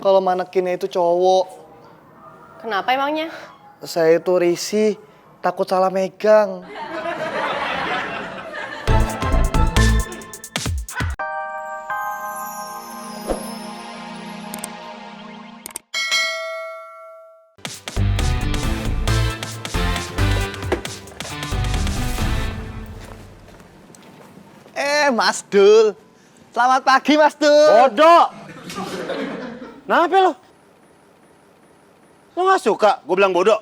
kalau manekinnya itu cowok. Kenapa emangnya? Saya itu risih, takut salah megang. Mas Dul. Selamat pagi, Mas Dul. Bodoh! Kenapa lo? Lo gak suka gue bilang bodoh?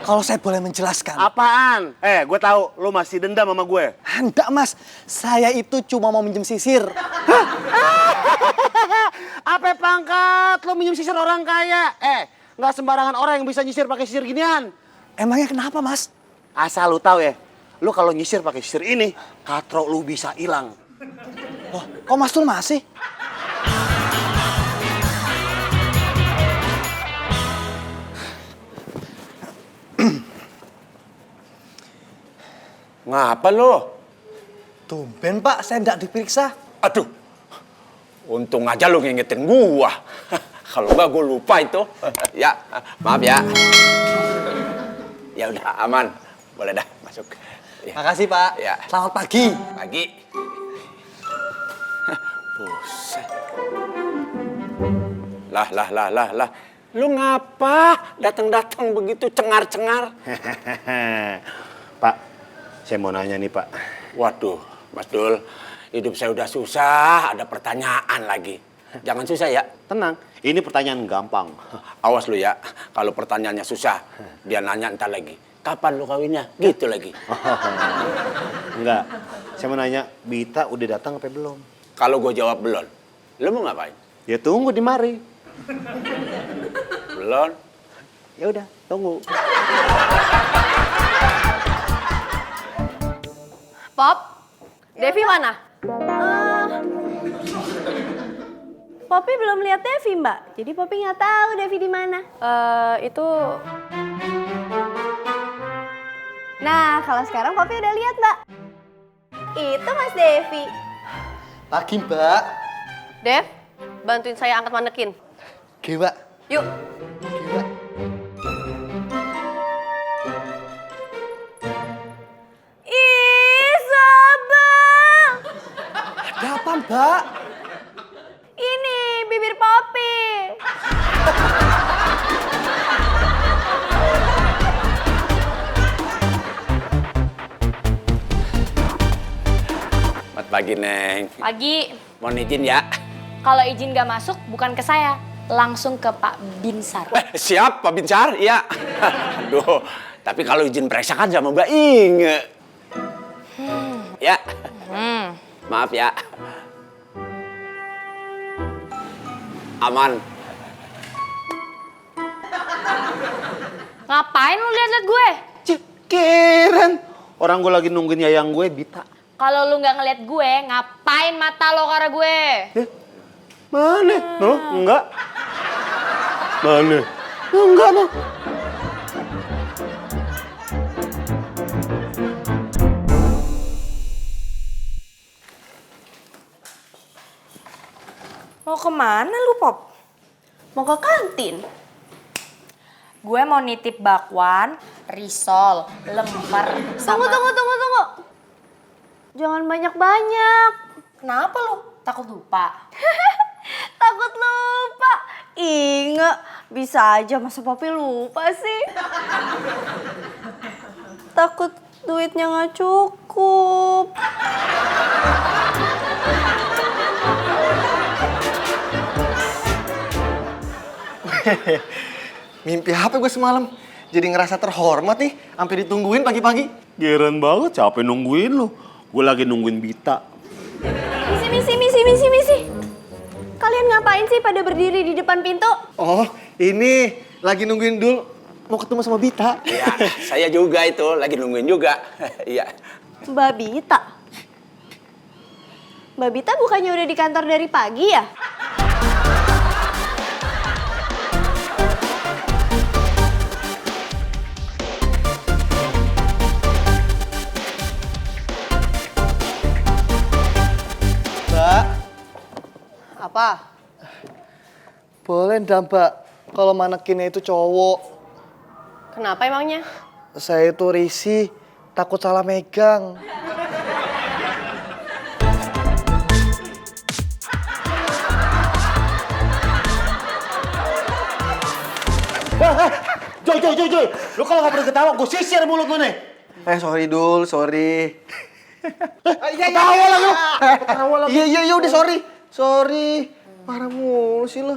Kalau saya boleh menjelaskan. Apaan? Gue tahu lo masih dendam sama gue. Enggak, Mas. Saya itu cuma mau minjem sisir. Apa pangkat lo minjem sisir orang kaya? Nggak sembarangan orang yang bisa nyisir pakai sisir ginian. Emangnya kenapa, Mas? Asal lo tahu ya, lo kalau nyisir pakai sisir ini, katrok lo bisa hilang. Loh, kok Mas Dul masih? Ngapa lo? Tumben, Pak. Saya enggak diperiksa. Aduh, untung aja lu ngingetin gua. Kalau enggak gua lupa itu. Ya, maaf ya. Ya udah aman, boleh dah masuk. Ya. Makasih, Pak. Ya. Selamat pagi. Pagi. Buset. Lah. Lu ngapa datang-datang begitu cengar-cengar? Pak, saya mau nanya nih, Pak. Waduh, Mas Dul, hidup saya udah susah, ada pertanyaan lagi. Jangan susah ya. Tenang, ini pertanyaan gampang. Awas lu ya, kalau pertanyaannya susah, dia nanya entar lagi. Kapan lu kawinnya? Gitu lagi. Enggak, saya mau nanya, Bita udah datang apa belum? Kalau gue jawab belum, lu mau ngapain? Ya tunggu di mari. Belum. Ya udah, tunggu. Pop, Devi mana? Poppy belum lihat Devi, Mbak. Jadi Poppy nggak tahu Devi di mana. Itu... Nah, kalau sekarang Poppy udah lihat, Mbak. Itu Mas Devi. Pagi, Mbak. Dev, bantuin saya angkat manekin. Oke, Mbak. Yuk. Oke, Mbak. Ih, sebel. Ada apa, Mbak? Ini bibir Poppy. Selamat pagi, Neng. Pagi. Mohon izin ya. Kalau izin gak masuk, bukan ke saya. Langsung ke Pak Binsar. Siap, Pak Binsar? Iya. Aduh, tapi kalau izin periksa kan sama Mbak Inge. Ya. Maaf ya. Aman. Ngapain lu liat-liat gue? Keren. Orang gue lagi nungguin yayang gue, Bita. Kalau lu gak ngeliat gue, ngapain mata lo ke arah gue? Mana? No, enggak. Mana? Enggak, no. Mau kemana lu, Pop? Mau ke kantin? Gue mau nitip bakwan, risol, lemper, sama... Tunggu. Jangan banyak-banyak. Kenapa lu? Takut lupa? Takut lupa. Inge, bisa aja masa Poppy lupa sih. Takut duitnya nggak cukup. Mimpi apa gue semalam? Jadi ngerasa terhormat nih, sampai ditungguin pagi-pagi. Geren banget, capek nungguin lo. Gue lagi nungguin Bita. Misi. Kalian ngapain sih pada berdiri di depan pintu? Oh, ini lagi nungguin Dul mau ketemu sama Bita. Iya, saya juga itu lagi nungguin juga. Iya. Mbak Bita? Mbak Bita bukannya udah di kantor dari pagi ya? Mbak, Apa? Boleh ndak Mbak, kalau manekinnya itu cowok. Kenapa emangnya? Saya itu risih, takut salah megang. Joy. Lu kalau nggak pernah ketawa, gue sisir mulut lu nih. Sorry Dul, sorry. Ketawa lah lu. Iya, udah sorry. Sorry. Marah mulu sih lo.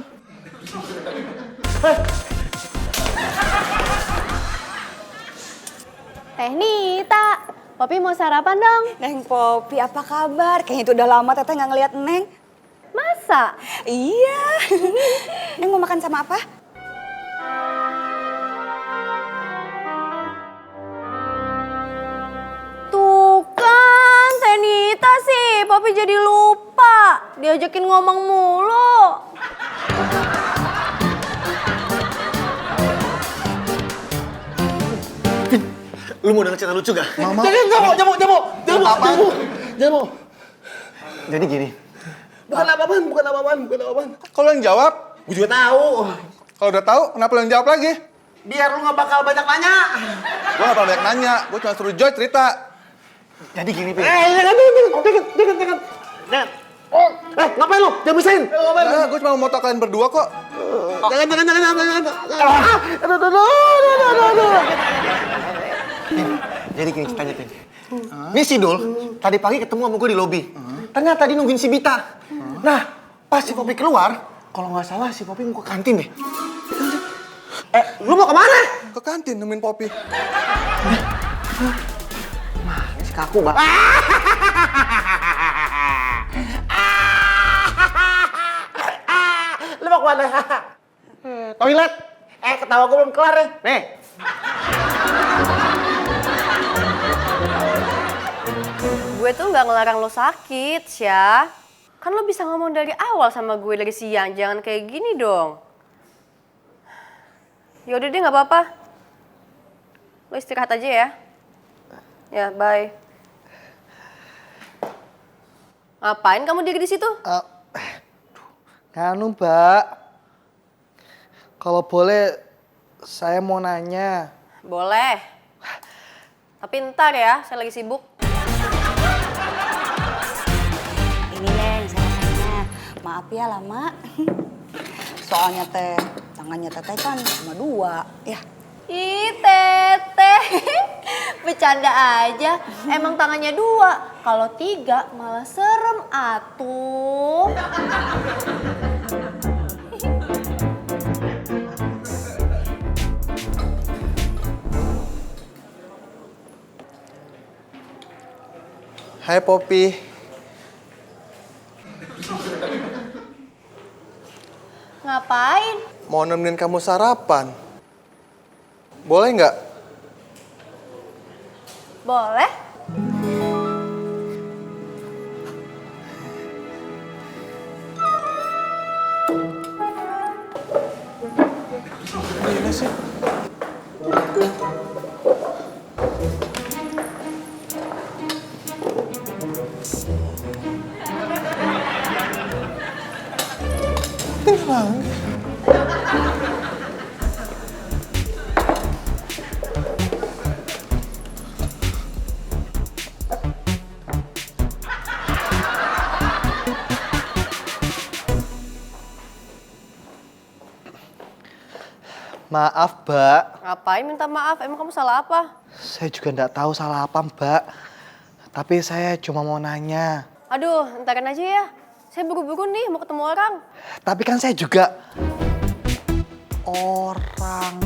Teh Nita, Popi mau sarapan dong. Neng Popi, apa kabar? Kayaknya itu udah lama Teteh nggak ngeliat Neng. Masa? Iya. Neng mau makan sama apa? Tuh kan, Teh Nita sih, Popi jadi lupa. Diajakin ngomong mulu. Lu mau denger cerita lucu gak? Jangan, jamu. Jadi gini. Bukan apa-apaan. Kalau yang jawab, Gue juga tahu. kalau udah tahu, kenapa lo yang jawab lagi? Biar lu nggak bakal banyak nanya. Gue gak banyak nanya, gue cuma suruh Joy cerita. Jadi gini, Pin. Jangan. Ngapain lu? Jangan bisain. Nah, gue cuma mau moto kalian berdua kok. Jangan. Jadi gini ceritanya, Pin. Ini si Dul, tadi pagi ketemu sama gue di lobi. Ternyata dia nungguin si Bita. Nah, pas si Popi keluar, kalau nggak salah si Popi mau ke kantin deh. Lu mau kemana? Ke kantin nemuin Popi. Si kaku, Bang. Lu mau kemana? Toilet. Ketawa gue belum kelar ya. Nih. Gue tuh nggak ngelarang lo sakit, Syah. Kan lo bisa ngomong dari awal sama gue dari siang, jangan kayak gini dong. Yaudah deh, nggak apa-apa. Lo istirahat aja ya. Ya, bye. Ngapain kamu diri di situ? Nganu Mbak, kalau boleh saya mau nanya. Boleh. Tapi ntar ya, saya lagi sibuk. Ini Neng, sarapannya. Maaf ya lama. Soalnya tangannya Teteh kan cuma 2, ya. Ih, Teteh. Bercanda aja. Emang tangannya 2. Kalau 3 malah serem atuh. Hai Popi. Ngapain? Mau nemenin kamu sarapan. Boleh nggak? Boleh? Ini sih. Maaf Mbak, Ngapain minta maaf? Emang kamu salah apa? saya juga nggak tahu salah apa Mbak. Tapi saya cuma mau nanya. Aduh, entarin aja ya. Saya buru-buru nih, mau ketemu orang. Tapi kan saya juga orang.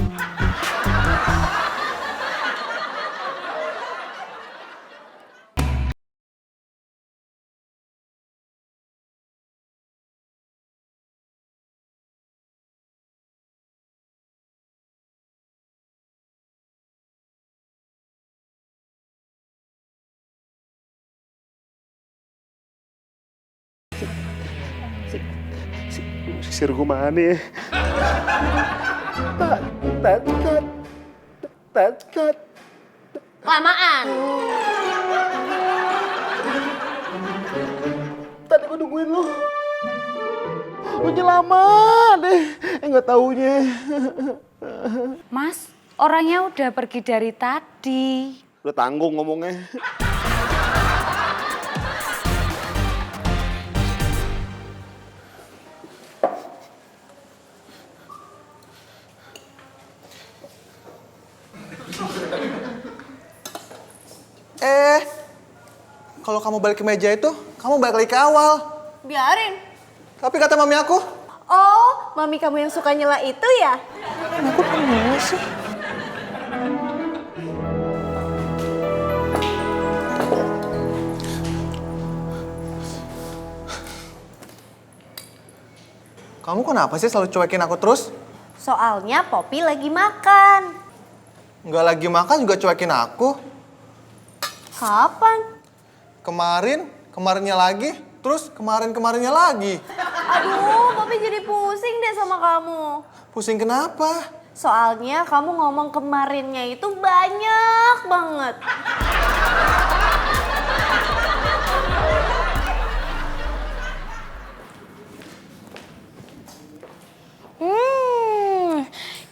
Sisir gue mana ya? Kelamaan. Tadi gue nungguin lo. Lu nyelamat deh. Nggak taunya. Mas, orangnya udah pergi dari tadi. Udah tanggung ngomongnya. Kalau kamu balik ke meja itu, kamu balik lagi ke awal. Biarin. Tapi kata mami aku, Oh, mami kamu yang suka nyela itu ya? aku kenal sih. Kamu kenapa sih selalu cuekin aku terus? Soalnya Poppy lagi makan. Nggak lagi makan juga cuekin aku. Kapan? Kemarinnya lagi, terus kemarinnya lagi. Aduh, Poppy jadi pusing deh sama kamu. Pusing kenapa? Soalnya kamu ngomong kemarinnya itu banyak banget.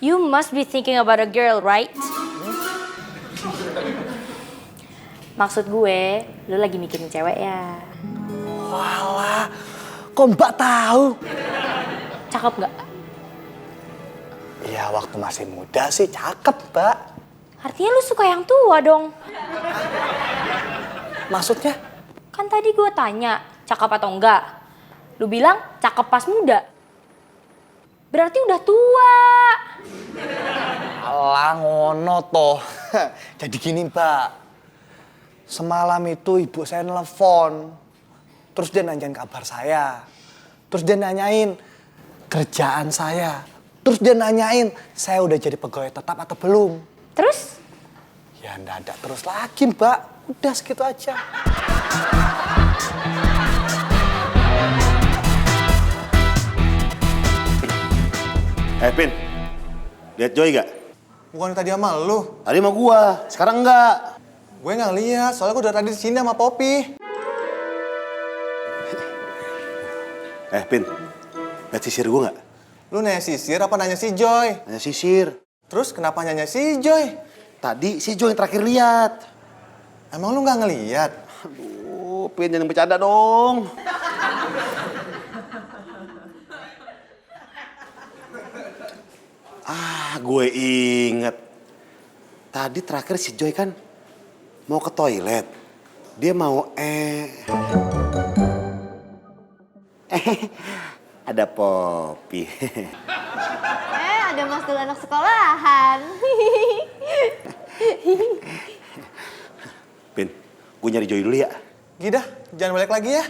You must be thinking about a girl, right? Maksud gue, lu lagi mikirin cewek ya. Walah, kok Mbak tahu? Cakep nggak? Ya waktu masih muda sih cakep, Mbak. Artinya lu suka yang tua dong. Maksudnya? Kan tadi gue tanya, cakep atau enggak? Lu bilang cakep pas muda. Berarti udah tua. Alah ngono toh. Jadi gini, Mbak. Semalam itu ibu saya nelfon. Terus dia nanyain kabar saya. Terus dia nanyain kerjaan saya. Terus dia nanyain saya udah jadi pegawai tetap atau belum. Terus? Ya nggak ada terus lagi, Mbak. Udah segitu aja. Pin, lihat Joy gak? Bukan tadi sama lu. Tadi sama gua, sekarang enggak. Gue nggak lihat, soalnya gue udah tadi di sini sama Poppy. Pin, lihat sisir gua nggak? Lu nanya sisir apa nanya si Joy? Nanya sisir. Terus kenapa nanya si Joy? Tadi si Joy yang terakhir lihat. Emang lu nggak ngeliat? Aduh, Pin jangan bercanda dong. Gue inget. Tadi terakhir si Joy kan mau ke toilet. Dia mau ada Poppy. Ada Mas Dul anak sekolahan. Pin, gue nyari Joy dulu ya. Gidah, jangan balik lagi ya.